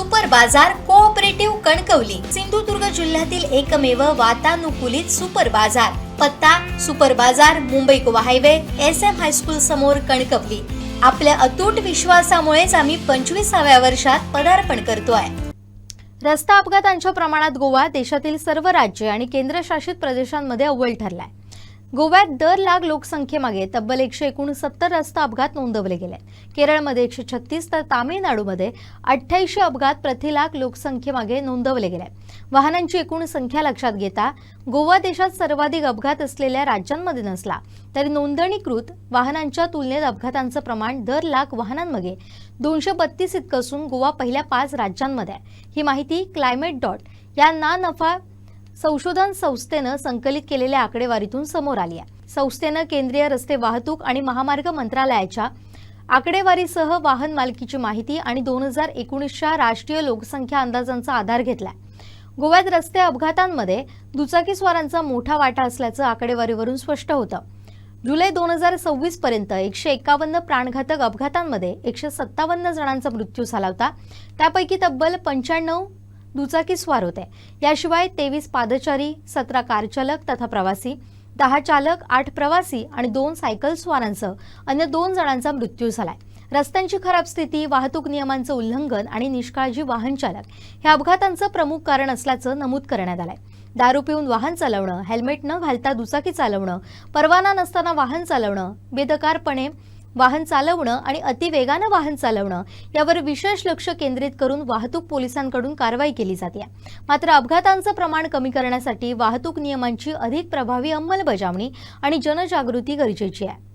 Super बाजार cooperative Kankavli Sindhudurg जिल्ह्यातील एकमेव वातानुकूलित सुपर बाजार। पत्ता सुपर बाजार Mumbai Goa highway SM high school समोर कणकवली। आपल्या अतूट विश्वासामुळेच आम्ही 25व्या वर्षात पदार्पण करतोय। रस्ता अपघातांच्या प्रमाणात गोवा देशातील सर्व राज्ये आणि केंद्रशासित प्रदेशांमध्ये अव्वल ठरलाय। गोव्यात दर लाख लोकसंख्येमागे तब्बल 169 रस्ता अपघात नोंदवले गेले। केरळमध्ये 136 तर तामिळनाडूमध्ये 88 अपघात प्रति लाख लोकसंख्येमागे नोंदवले गेले। वाहनांची एकूण संख्या लक्षात घेता गोवा देशात सर्वाधिक अपघात असलेल्या राज्यांमध्ये नसला तरी नोंदणीकृत वाहनांच्या तुलनेत अपघातांचं प्रमाण दर लाख वाहनांमागे 232 इतकं असून गोवा पहिल्या 5 राज्यांमध्ये आहे। ही माहिती क्लायमेट या ना नफा संशोधन संस्थेनं संकलित केलेल्या आकडेवारीतून समोर आली आहे। संस्थेनं केंद्रीय रस्ते वाहतूक आणि महामार्ग मंत्रालयाच्या आकडेवारीसह वाहन मालकीची माहिती आणि 2019च्या राष्ट्रीय लोकसंख्या अंदाजांचा आधार घेतलाय। गोव्यात रस्ते अपघातांमध्ये दुचाकीस्वारांचा मोठा वाटा असल्याचं आकडेवारीवरून स्पष्ट होतं। जुलै 2026 पर्यंत 151 प्राणघातक अपघातांमध्ये 157 जणांचा मृत्यू झाला होता। त्यापैकी तब्बल 95 दुचाकीस्वार होते। याशिवाय 23 पादचारी, 17 कारचालक तथा प्रवासी, 10 चालक, 8 प्रवासी आणि 2 सायकल स्वारांसह अन्य 2 जणांचा मृत्यू झालाय। रस्त्यांची खराब स्थिती, वाहतूक नियमांचं उल्लंघन आणि निष्काळजी वाहन चालक हे अपघातांचं प्रमुख कारण असल्याचं नमूद करण्यात आलंय। दारू पिऊन वाहन चालवणं, हेल्मेट न घालता दुचाकी चालवणं, परवाना नसताना वाहन चालवणं, बेदरकारपणे वाहन चालवणं आणि अतिवेगानं वाहन चालवणं यावर विशेष लक्ष केंद्रित करून वाहतूक पोलिसांकडून कारवाई केली जाते। मात्र अपघातांचं प्रमाण कमी करण्यासाठी वाहतूक नियमांची अधिक प्रभावी अंमलबजावणी आणि जनजागृती गरजेची आहे।